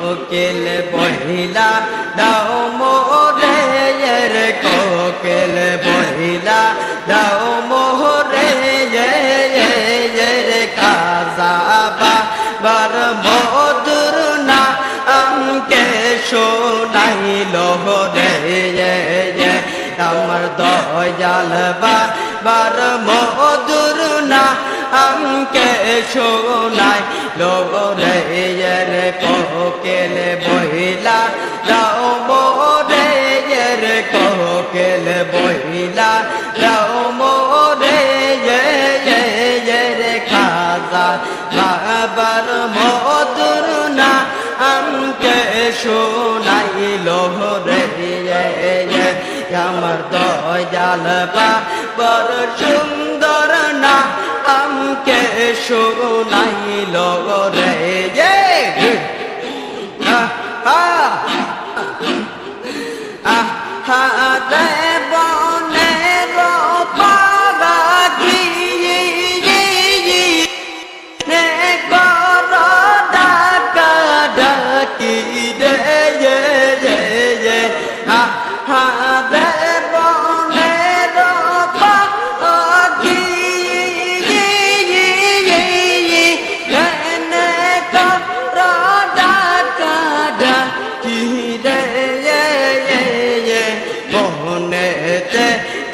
কোকিল বহিলা দাও মোরে রে কোকিল বহিলা দাও মোরে রে কাজাবা বার মধুর না আমকে শোনাইল রে আমার দয়াল বার মধুর না আমকে শোনাই রে রে কোকিল বহিলা দাও মোরে রে কোকিল বহিলা দাও মোরে রে খাজা বাবার মধুর না আমকে শোনাইল রে আমার দয়াল বাবার সুন্দর না আমকে শোনাইল রে রে বনের পাখি রে কর ডাকা ডাকি রে রে বনের পাখি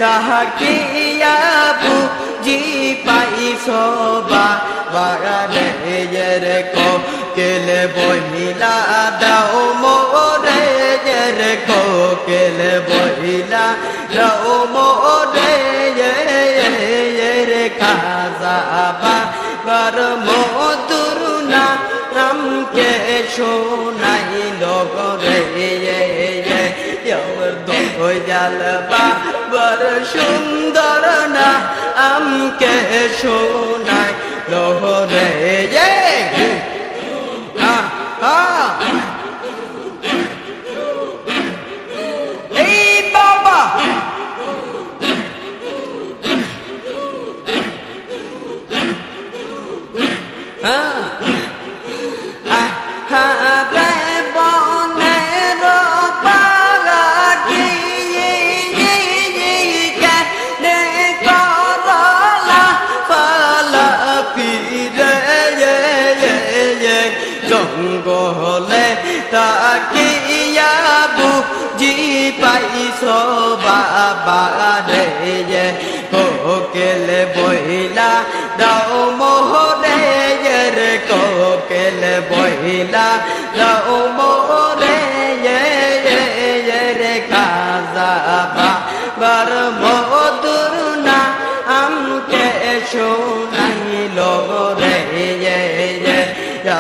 তাহাকিয়া বুঝি পাইছো বাগানে রে কোকিল বহিলা দাও মোরে রে কোকিল বহিলা দাও মোরে রে খাজাবা বার মধুর না রামকে শোনাইল রে আমার দয়াল বাবার সুন্দর না আমকে শোনাই রে এই বাবা জঙ্গলে তাকিয়া বুঝি পাইছো বাবা রে কোকিল বহিলা দাও মোরে রে কোকিল বহিলা দাও মোরে রে কাজাবা বার মধুর না আমকে শোনাইল রে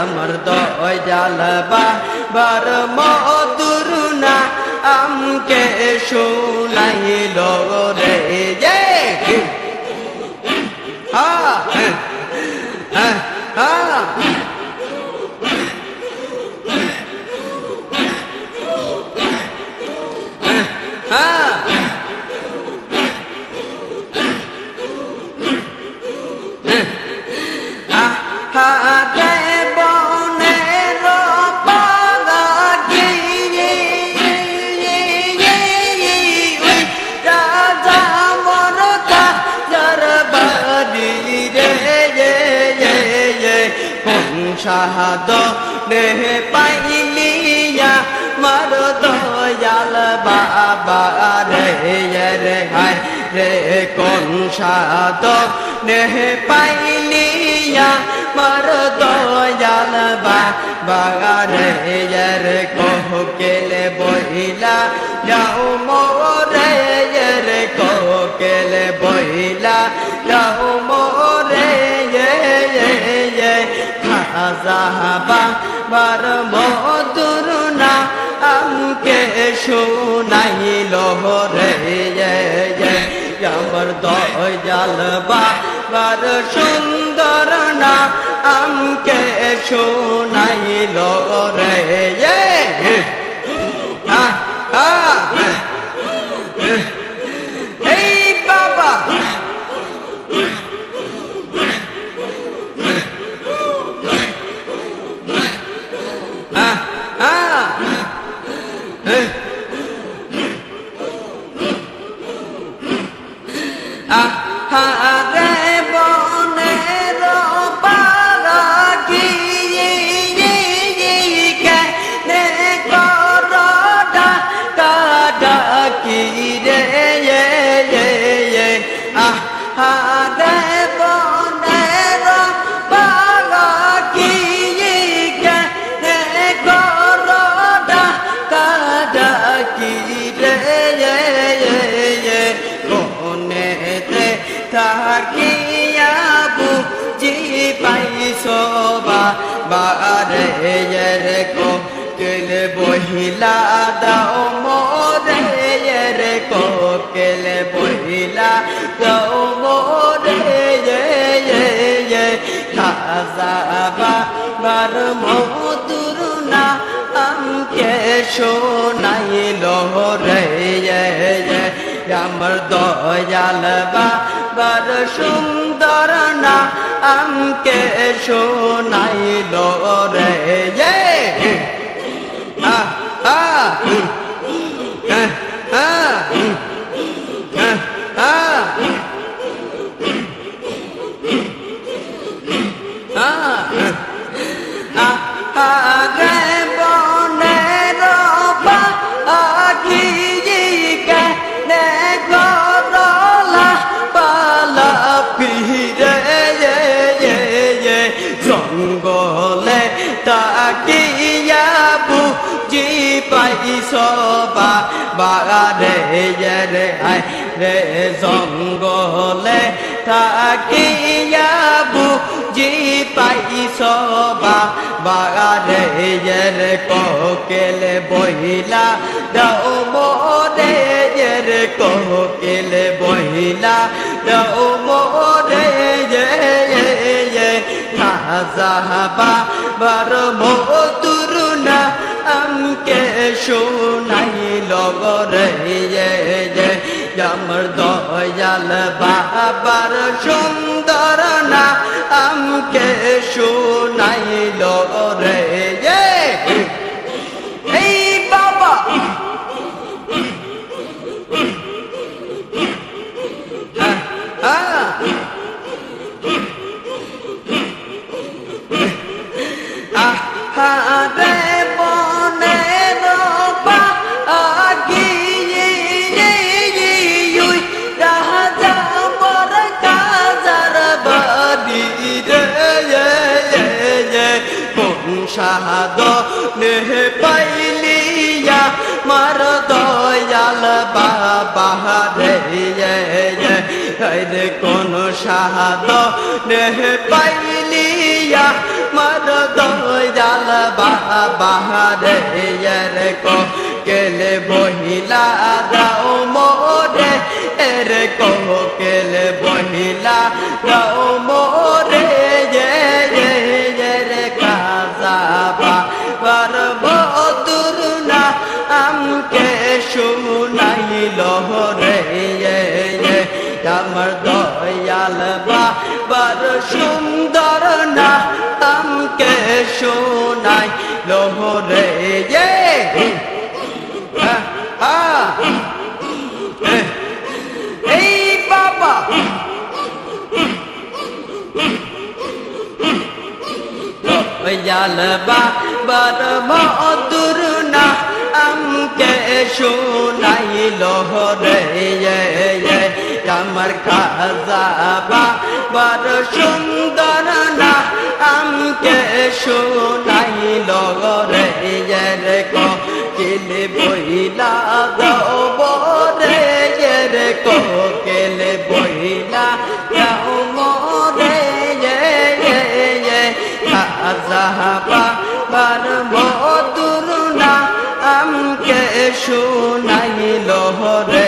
আমার দয়াল বাবার মধুর না আমকে শোনাইল রে শাহাদ রে পাইলিয়া মার দয়াল বাবা রে রে হায় রে কোন শাহাদ রে পাইলিয়া মার দয়াল বাবা রে রে কোকিল বহিলা যাও মোরে রে কোকিল বহিলা যাও মোরে খাজাবা বার মধুর না আমকে শোনাইল রে আমার দয়াল বাবার সুন্দর না আমকে শোনাইল রে এই বাবা রে কোকিল বহিলা দাও মোরে রে কোকিল বহিলা দাও মোরে খাজা বাবার মধুর না আমকে শোনাইল রে আমার দয়াল বাবার সুন্দর না আমকে শোনাইল রে জঙ্গলে তাকিয়া বুঝি পাইছ বাগারে রে আয় রে জঙ্গলে তাকিয়া বুঝি পাইছ বাগারে রে কোকিল বহিলা দাও মোরে রে কোকিল বহিলা দাও মোরে খাজা বাবার মধুর না আমকে শোনাইল রে আমার দয়াল বাবার সুন্দর না আমকে শোনাইল রে এই বাবা রে বনের রাজা বর কাজার বাড়ি রে কোন শাহাদ নে পাইলিয়া মার দয়াল বাবা রে কোন শাহাদ নে পাইলিয়া মার দয়াল বাবা রে কোকিল বহিলা দাও মোরে রে কোকিল বহিলা দাও মোরে রে খাজা বাবার মধুর না আমকে শোনাইল রে আমার দয়াল বাবার সুন্দর না আমকে শোনাইল রে এই বাবা দয়াল বাবার মধুর না আমকে শোনাইল রে আমার খাজা বাবার সুন্দর না আমকে শোনাইল রে কোকিল বহিলা দাও মোরে রে কোকিল বহিলা দাও মোরে খাজা বাবার মধুর না আমকে শোনাইল রে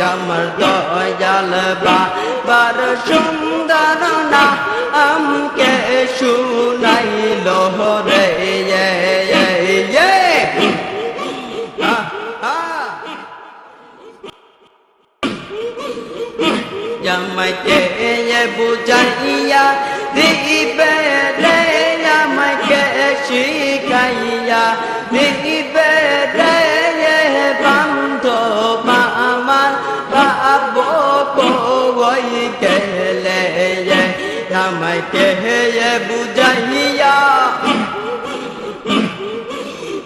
আমার দয়াল বাবার সুন্দর না আমকে শোনাইল রে আমাকে বুঝাইয়া দিবে রে আমাকে শিখাইয়া দিবে রে বান্ধব আমার বাব কই গেলে আমাকে বুঝাইয়া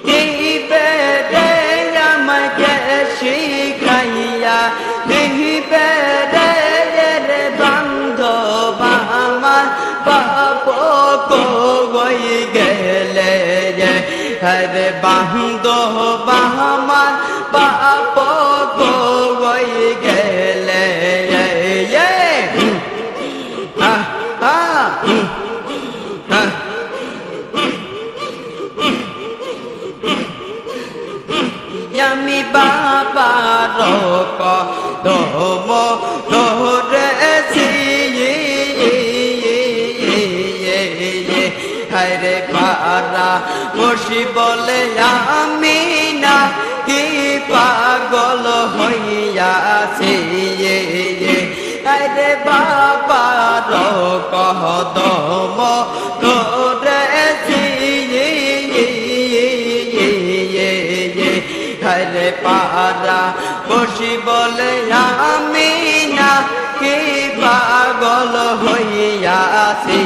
দিবে রে আমাকে শিখাইয়া দিবে রে বান্ধব আমার বাপ কই গেলে হরে বান্ধব আমার বাপ কই গেলে কদম ধরেছি হায়রে পারা বসি বলে আমি না কি পাগল হইয়াছি হায়রে বাবার কদম ধরেছি হায়রে পারা বসি বলে আমি না কি পাগল হইয়াছি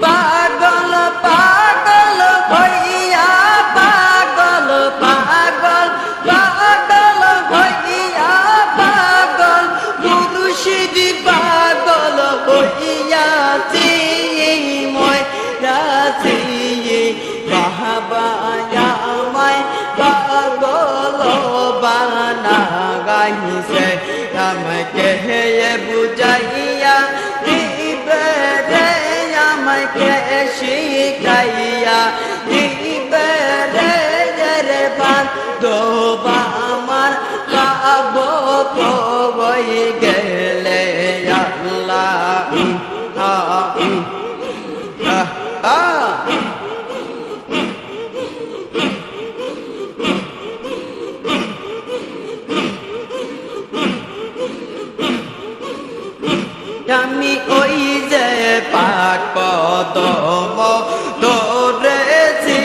পাগল পাগল হইয়া পাগল পাগল পাগল হইয়া পাগল মুর্শিদি পাগল হইয়াছি মই রাছি বাহাবায়া আমায় পাগল বানা গাইছে আমাকে বুঝাইয়া দিবে রে আমাকে শিখাইয়া দিবে রে বান্ধব আমার পাব কই গেলে আল্লাহ আমি ওই যে পাক কদম ধরেছি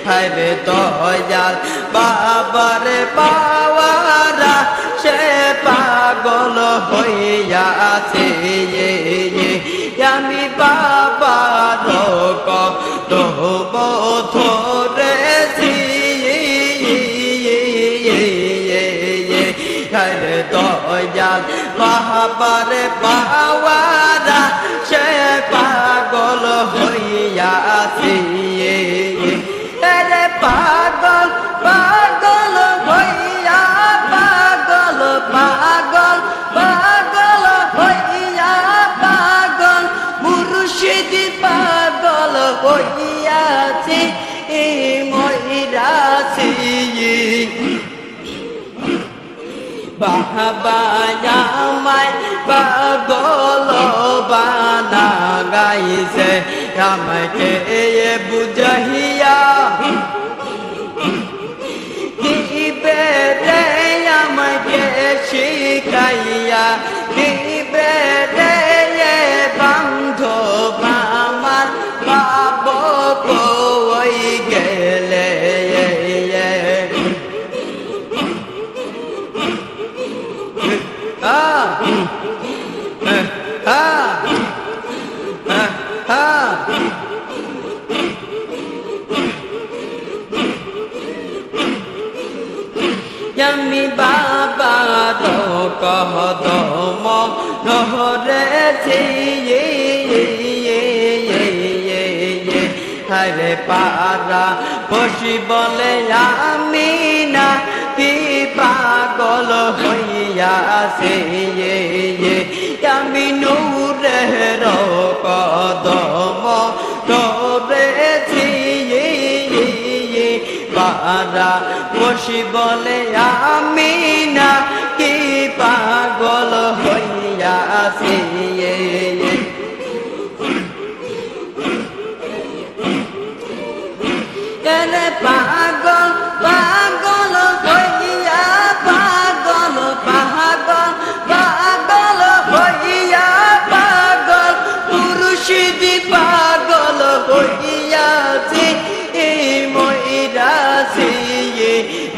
হায়রে দয়াল বাবার পাওয়ারা সে পাগল হইয়াছে আমি বাবার কদম ধরেছি হায়রে দয়াল বাবার পাওয়ারা সে পাগল হইয়াছি রে পাগল পাগল হইয়া পাগল পাগল পাগল হইয়া পাগল মুর্শিদি পাগল হইয়াছি মইরাছি বাহাবায়া আমায় পাগল বানা গাইছে আমাকে বুঝাইয়া দিবে রে আমাকে শিখাইয়া দিবে রে বান্ধব আমার পাব কই গেলে আমি বাবার কদম ধরেছি হায়রে পারা বসি বলে আমি না কি পাগল হইয়াছে আমি নূরের কদম ধরেছি পারা বসি বলে আমি না কি পাগল হইয়াছি পাগল পাগল হইয়া পাগল পাগল পাগল হইয়া পাগল মুর্শিদি পাগল হইয়াছি মইরাছি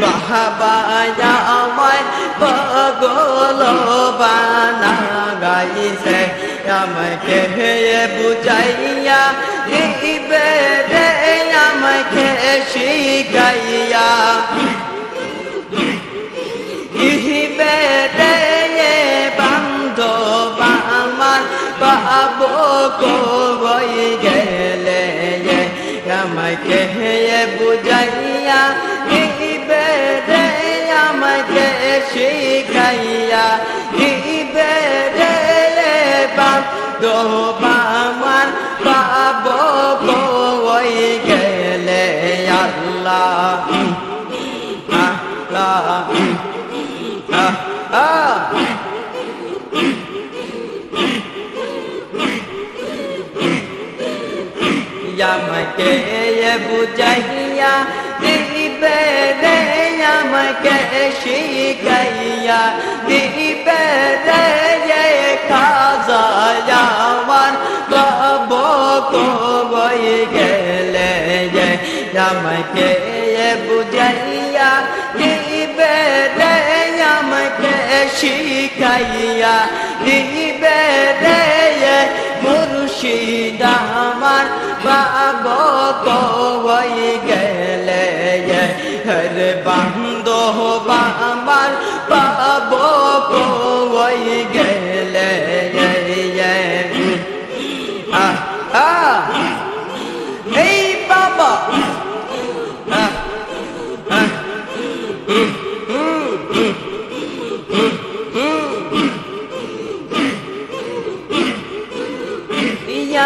বাহাবায়া আমায় পাগল বানা গাইছে আমাকে বুঝাইয়া দিবে রে আমাকে শিখাইয়া দিবে রে বান্ধব আমার পাব কই গেলে আমাকে বুঝাইয়া দিবে রে আমাকে শিখাইয়া দিবে রে বান্ধব আমার পাব পাবো কই গেলে আল্লাহ আল্লাহ আমাকে বুঝাইয়া দিবে রে আমাকে শিখাইয়া দিবে রে খাজা আমার পাবো কই গেলে আমাকে বুঝাইয়া দিবে রে আমাকে শিখাইয়া দিবে রে মুর্শিদ আমার পাবো কই গেলে হর বান্ধব আমার পাবো কই গেলে এই বাবা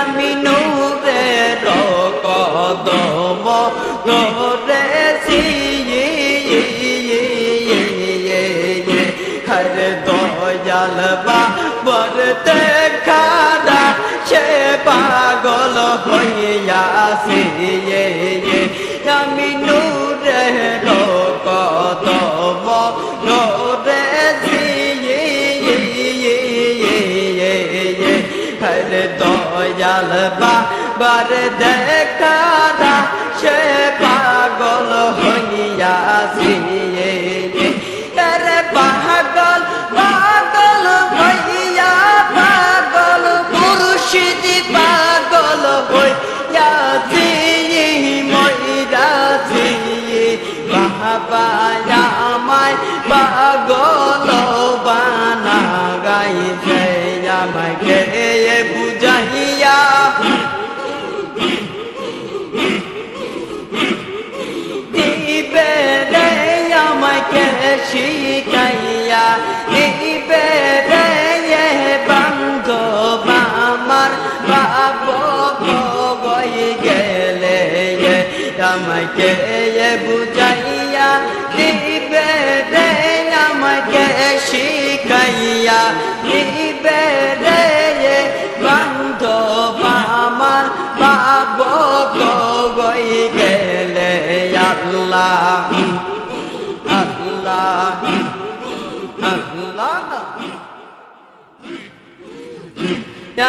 আমি নূরের কদম ধরেছি হর দয়াল বাবার দেখারা সে পাগল হইয়াছি আমি নূরের কদম ধরেছি হর দয়াল বাবার দেখারা সে পাগল হইয়াছি পাগল পাগল হইয়া পাগল মুর্শিদ পাগল হইয়াছি মইরাছি বাবা আমায় পাগল বানা গাইছে আমাকে বুঝাইয়া দিবে রে আমাকে শিখাইয়া দিবে রে বান্ধব আমার পাবো কই গেলে আমাকে বুঝাইয়া দিবে রে আমাকে শিখাইয়া দিবে রে বান্ধব আমার পাবো কই গেলে আল্লাহ আল্লাহ আল্লাহ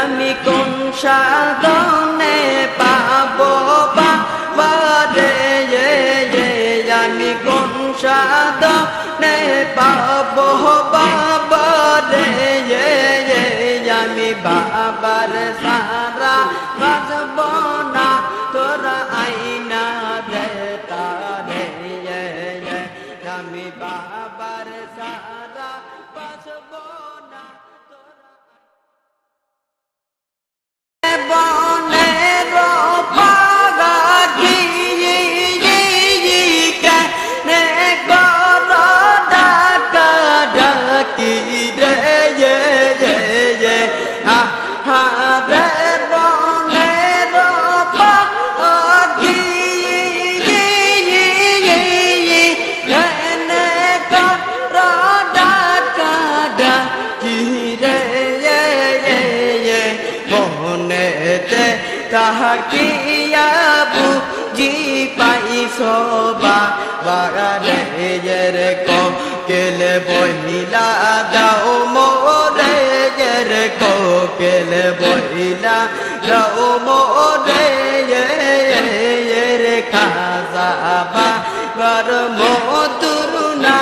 আমি কোন সাধনে পাবো বাবারে আমি কোন সাধনে পাবো বাবারে আমি বাবার সারা বাজব না তোরা আইনা দে তারে আমি বাবার সারা বাজব না বনের পাগি কেনে কর ডাকা ডাকি রে রে বনের পাগি কেনে কর ডাকা ডাকি রে মনেতে তাহাকিয়া বুঝি পাইছো বাগারে কোকেলে বহিলা দাও মোরে কোকেলে বহিলা দাও মোরে খাজা বাবার মধুরনা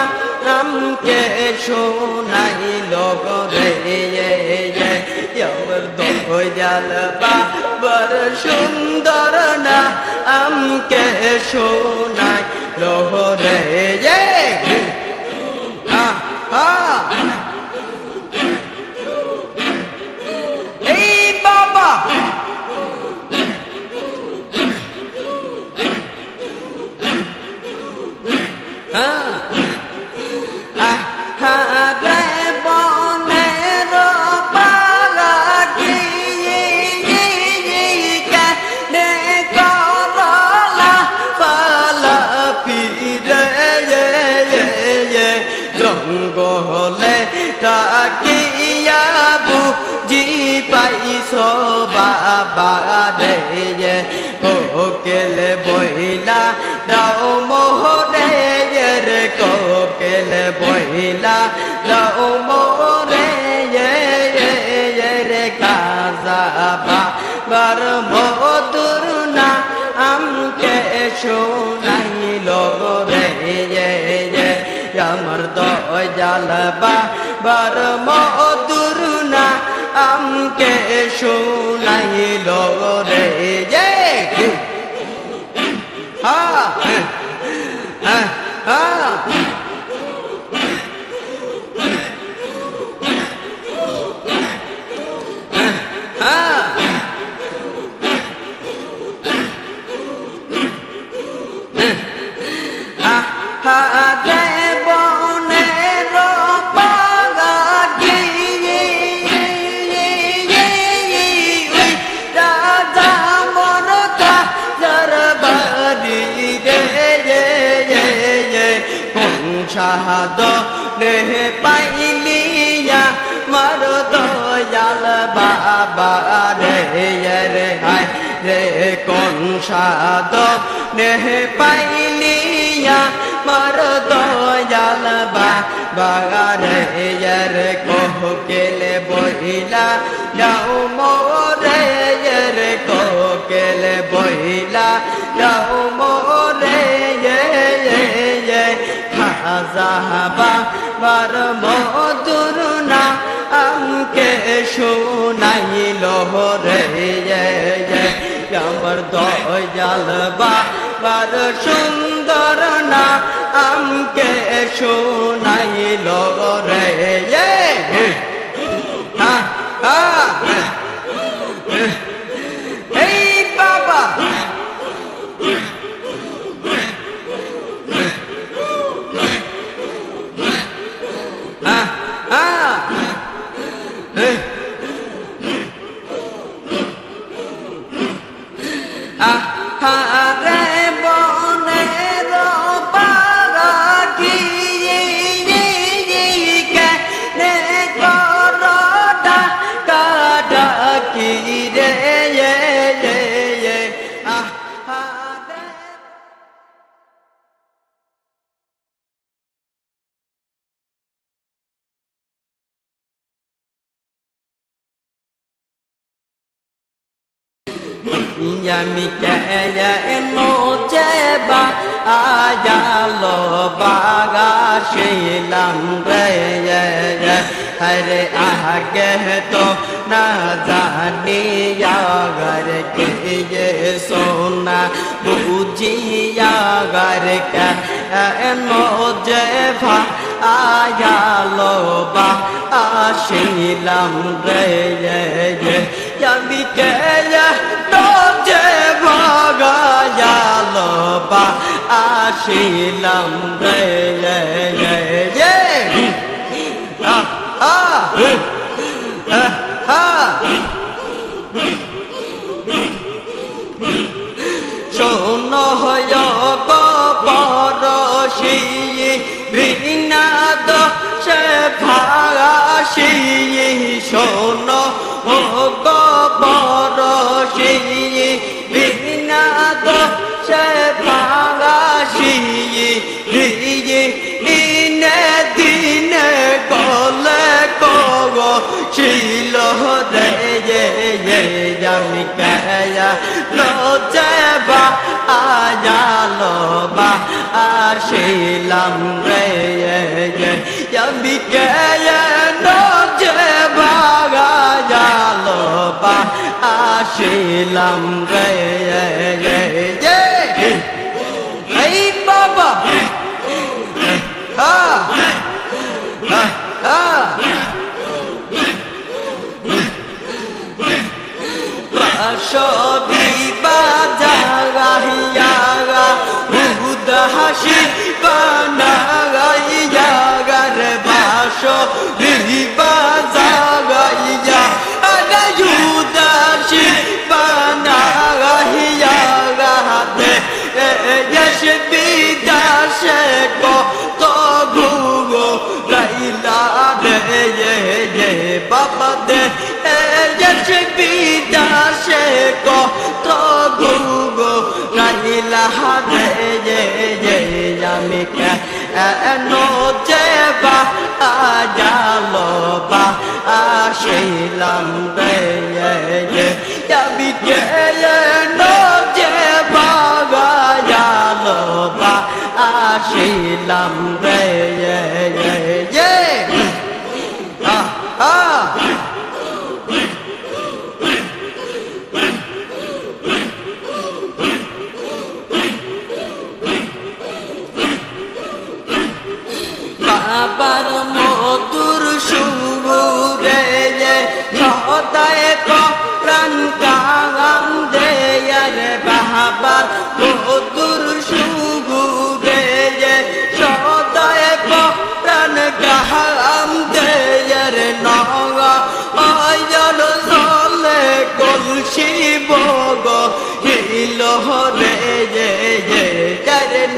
নামকে শোনাইল রে দয়াল বাবার সুন্দর না আমকে শোনাই লোহরে এই বাবা ডাকিয়া বুঝি পাইছো বাবা রে কোকিল বইলা দাও মোহরে রে কোকিল বইলা দাও মোহরে রে কাজাবা বার মধুর না আমকে শোনাইল রে আমার দয়াল বাবার মধুর না আমকে শোনাইল রে হা হা হা শাহাদ রে পাইলিয়া মার দয়াল বাবা রে রে হায় রে কোন শাহাদ রে পাইলিয়া মার দয়াল বাবা রে রে কোকিল বইলা যাও মোরে রে কোকিল বইলা যাও মোরে খাজাবা বার মধুর না আমকে শোনাইল রে আমার দয়াল বাবার সুন্দর না আমকে শোনাইল রে হা হা এই বাবা আহারে বনের পাখি কেনে করডা কাডাকি রে আহারে আমি কেন চেবা আজালো বাগা শিলাম রে হরে আগে তো না জানি আগার কে সোনা বুঝিয়া গার কেন চেবা আজালো বা শিলাম রে আমি কেন যে ভাগায়াল বা আসিলাম রে শোন হয় পরশি বিনাদ সে ভাগাসি শোন ও পরশি বিনাদ সে ভাগাসি দিনে দিনে গলে কগ ছিল রে আমি কেয়া লজেবা আজালো বা আসিলাম রে আমি কেয়া লজেবা আজালো বা আসিলাম রে এই বাবা হা হা হা সবি বাজাগাইয়া উদাসী বানাগাইয়া রে বাসো বাজাগাইয়া উদাসী বানাগাইয়া বাবা দে এসে বিদাসে কত গুগো রানিলা রে আমি কেন যে বা জালো বা আসিলাম রে আমি কেন যে বা জালো বা আসিলাম রে বাবার মধুর সুরে সদায় প্রাণ কাম দে বাবার মধুর সুরে সদায় প্রাণ কাম দে নয়ন জলে কলসি বগ হিল রে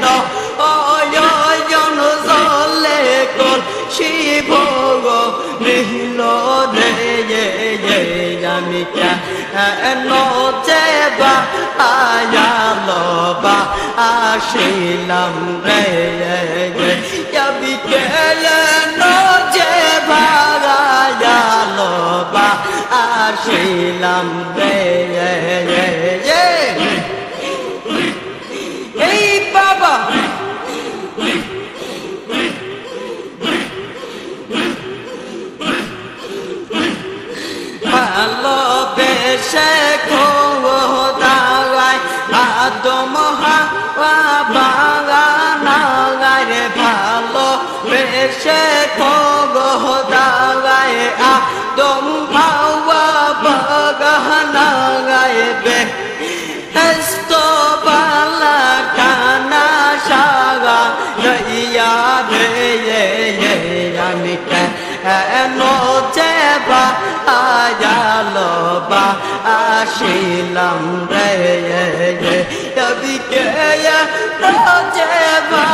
নয়ন জলে কলসি বগ হিল রে আমি কেন যে বা আয়ালো বা আসিলাম রে আমি কেন যে বা আয়ালো বা আসিলাম রে এই বাবা ভালোবেসে খোদায় আদম হাওয়া বাগানায় ভালোবেসে খোদায় আদম হাওয়া বাগানায় বেহেশতো বালা কানা সাগা রইয়া রে আমি কেন যে বা আয়ালো বা আসিলাম রে আমি কেন যে বা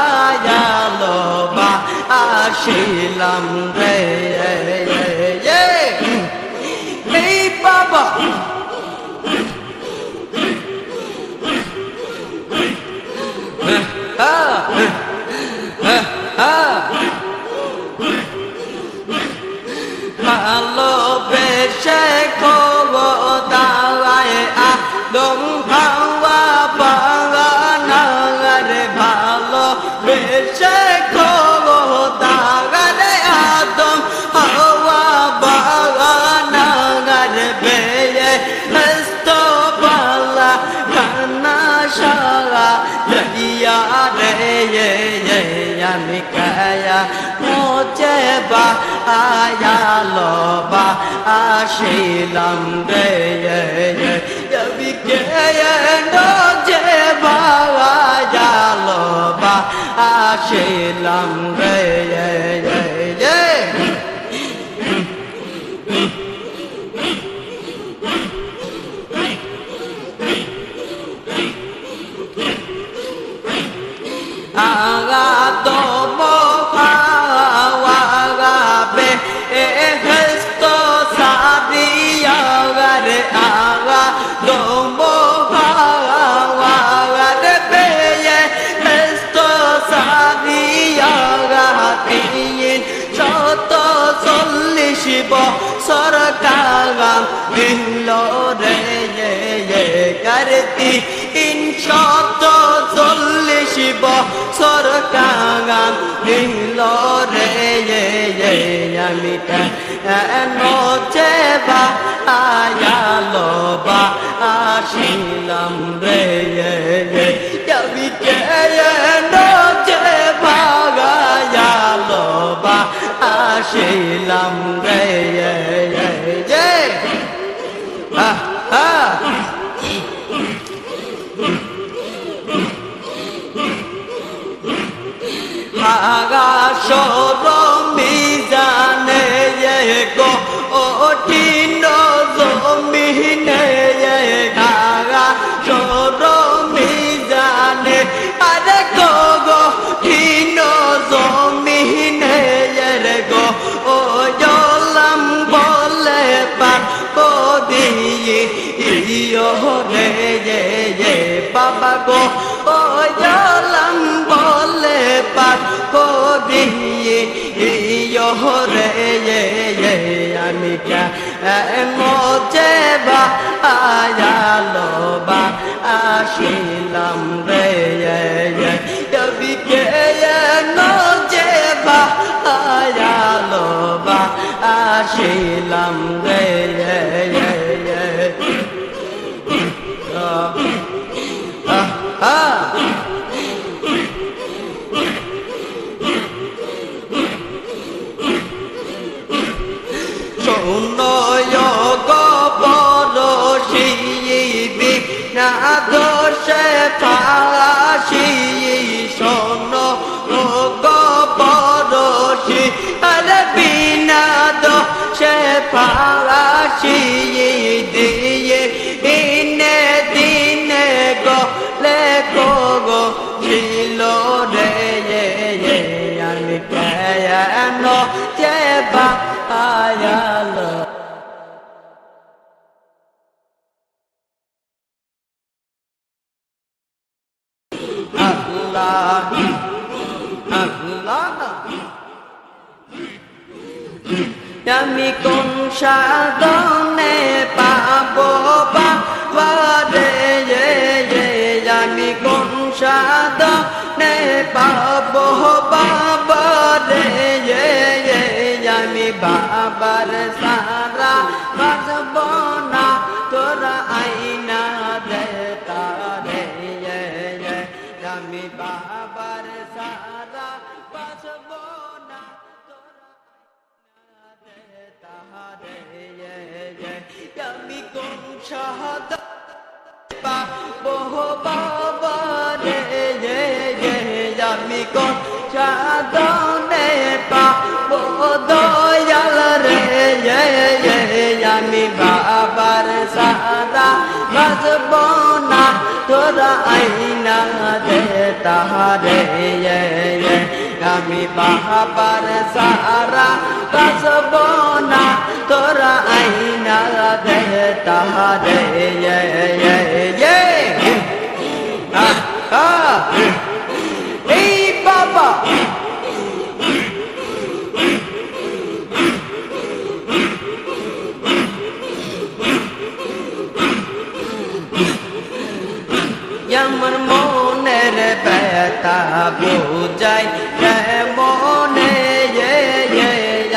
আয়ালো বা আসিলাম রে এই বাবা ভালোবেসে খোদায় আদম হাওয়া বাগানায় ভালোবেসে খোদায় আদম হাওয়া বাগানায় বেহেশতো বালা কানা সারা রইয়া রে আমি কায়া মোচে বা আয়ালো বা আসিলাম রে আমি কেন যে বা আয়ালো বা আসিলাম রে আগা তো মহাওয়াবে বেহেশতো সাদিয়া রে আগা তো মহাওয়াবে বেহেশতো সাদিয়া তিন 140 বছর কাগাম দিল রে করতি 140 বছর কাগাম দিল রে আমি কেন যে বা আয়ালো বা আসিলাম রে আমি কেন যে বা আয়ালো বা আসিলাম রে আগা মিজানে গো ওঠিন জমিনে আগা মিজানে আরে গো গো ঠিন জমিনে গো ও জলাম পার করি রে বাবা গো ও জলাম বলে পার করি রে আমি মোচে বা আয়ালো বা আসিলাম রে কবি কে নোচে বা আয়ালো বা আসিলাম রে শোনয় গবরশি বিনা দোষে ফাঁসি শোন গবরশি আরে বিনা দোষে ফাঁসি দিয়ে দিনে দিনে গলে গো ছিল রে আমি কেন যে বা আয়ালো আল্লাহ আল্লাহ আমি কোন সাধনে পাবো বাবা রে আমি কোন সাধনে পাবো বাবা রে আমি বাবার সারা বাজব না তোরা আইনা দে তারে আমি বাবার সারা বাজব না তোরা আইনা দে তারে আমি কোন সাধ পাবো বাবা রে আমি কোন সাধনে পাবো দয়াল রে আমি বাবার সারা বাজব না তোরা আইনা দে তাহারে আমি বাবার সারা বাজব না তোরা আইনা দে তাহারে এই বাবা আমার মনের ব্যথা বুঝাই মনে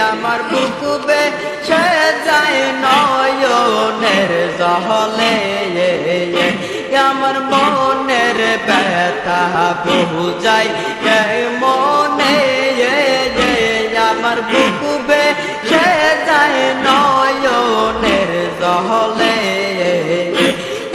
আমার বুক বেছে যায় নয়নের জহলে আমার মনের ব্যথা বুঝাই মনে আমার বুক বেছে যায় নয়নের জহলে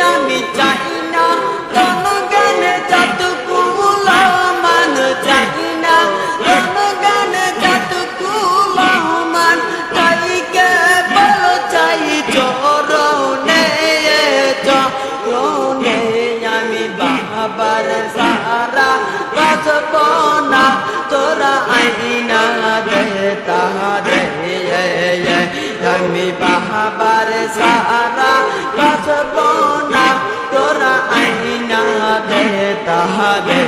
আমি চাই না কোন গানে যতগুলো মান চাই না কোন গানে যতগুলো মান চাই কেবল চাই চরণে চরণে আমি বাবার সারা বাজব না তোরা আইনা দে তাহারে আমি বাবার সারা বাজব না তোরা আইনা দে তাহারে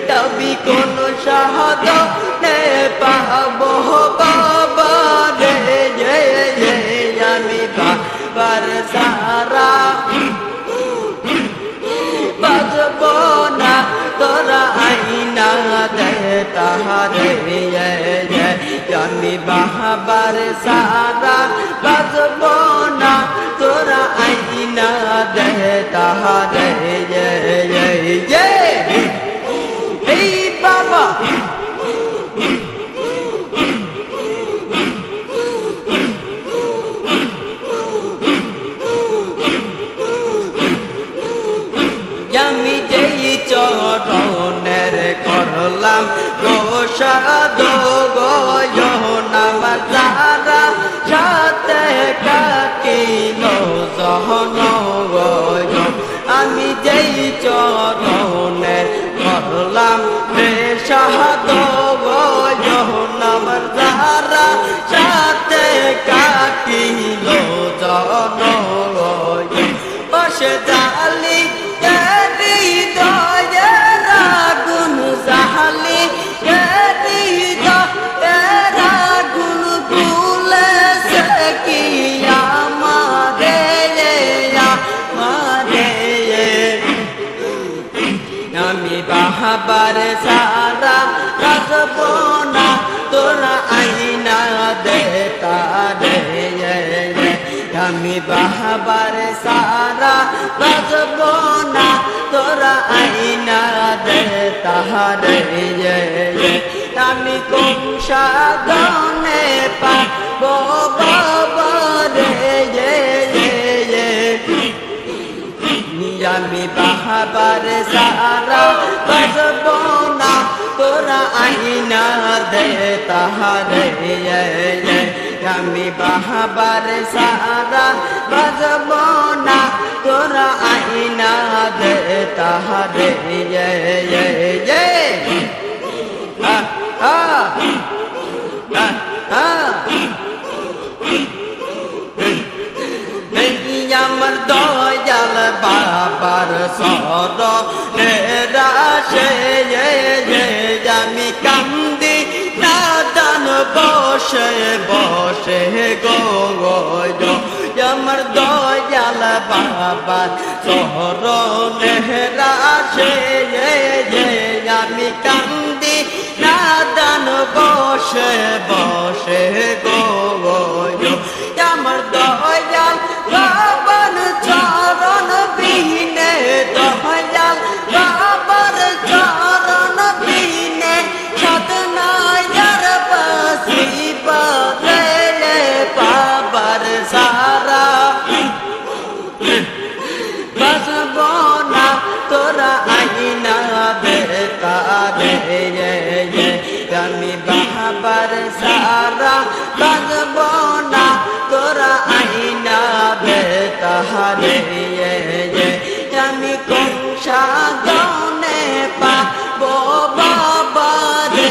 তবে কোন সাধনে পাবো বাবা রে আমি বাবার সারা বাজব না তোরা আইনা দে তাহারে আমি বাবার সারা বাজব না তোরা আইনা দে তাহারে এই বাবা আমি যেই চরণের করলাম গোসাদ গয়না তারা সাথে কাটিল জহন আমি যেই চরণ বাহাবার সারা বাজবো না তোরা আইনা দে তারে আমি বাহাবার সারা বাজবো না তোরা আইনা দে তাহারে আমি কোন সাধনে পাবো বাবারে আমি বাহাবার সারা বাজবো না তোরা আইনা দে তাহারে আমি বাহাবার সারা বাজবো না তোরা আইনা দে তাহারে আমার দয়াল বাবার সরণে আমি কান্দি নাদান বসে বসে গো আমার দয়াল বাবার সরণে আমি কান্দি নাদান বসে বসে গো আমার দয়াল বাবার চরণ বিহীনে দয়াল বাবার চরণ বিহীনে সতনায়ার বাসি বাদে পাবার সারা বাজবো না তোরা আইনা দে তারে আমি বাহাবার সারা বাজবো না তোরা আইনা দে তাহারে আমি কোন সাধনে পাবো বাবারে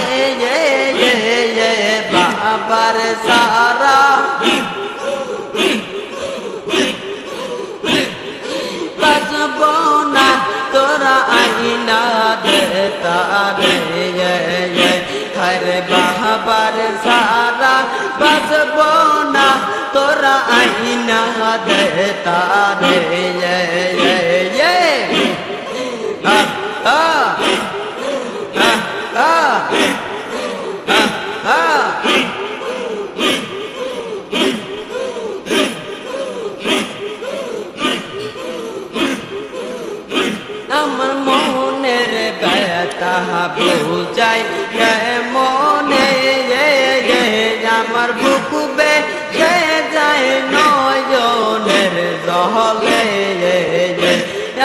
বাবার সারা বাজবো না তোরা আইনা দে তারে হরে বাহাবার সারা বাজবো না তোরা আইনা দে তারে আমার মনের ব্যথা বুঝাই মনে আমার বুক বেঁচে যায় নয়নের জলে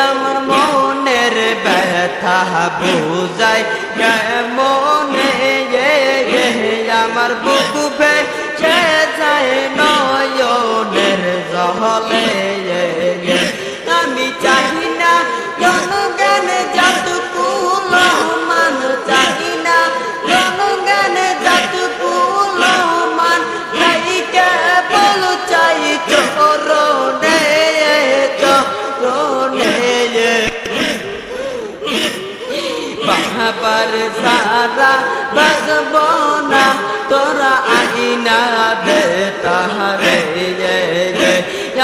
আমার মনের ব্যথা বুঝাই মনে আমার বুক বেঁচে যায় নয়নের জলে আমি চাই না জনগণ যতটুকু রহমান চাই না জনগণ যতটুকু রহমান চাই কেবল চাই চরণে চরণে বাহাবার সারা বাজবো না তোরা আইনা দে তাহারে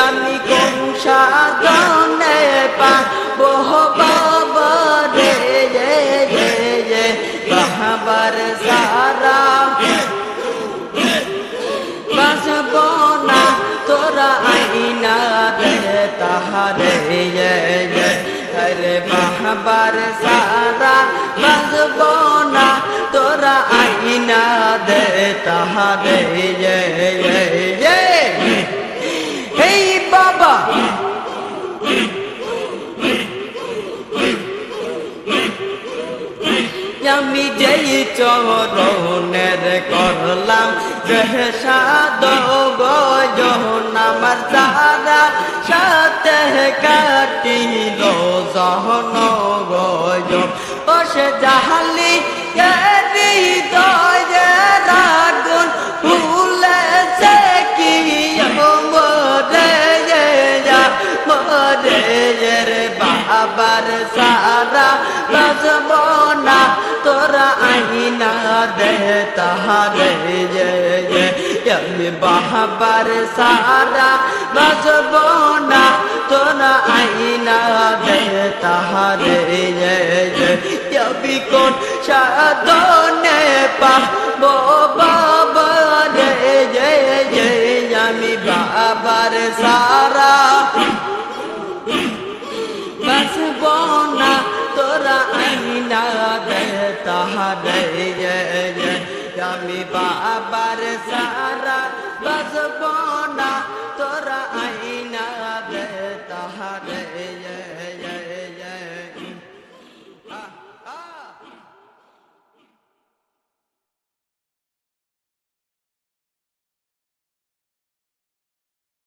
আমি কোন সাধনে পাবো বাবারে বাহাবার সারা বাজবো না তোরা আইনা দে তাহারে হরে বাহাবার সারা বাজবো না তোরা আইনা দে তাহারে হেই বাবা আমি যেই চরণের করলাম সাদ গজন আমার সারা সাথে কাটিল জহন গজ ও সে জাহালি হৃদয়ের আগুন ফুলেছে কি মরে মরে রে বাবার সারা বাজবো না তোরা আইনা দে তাহারে আমি বাহাবার সারা বাজবো না তোরা আইনা দে তাহারে আমি কোন সাধনে পাবো বাবা রে আমি বাবার সারা বাঁচব না তোরা আইনা দে তাহারে আমি বাবার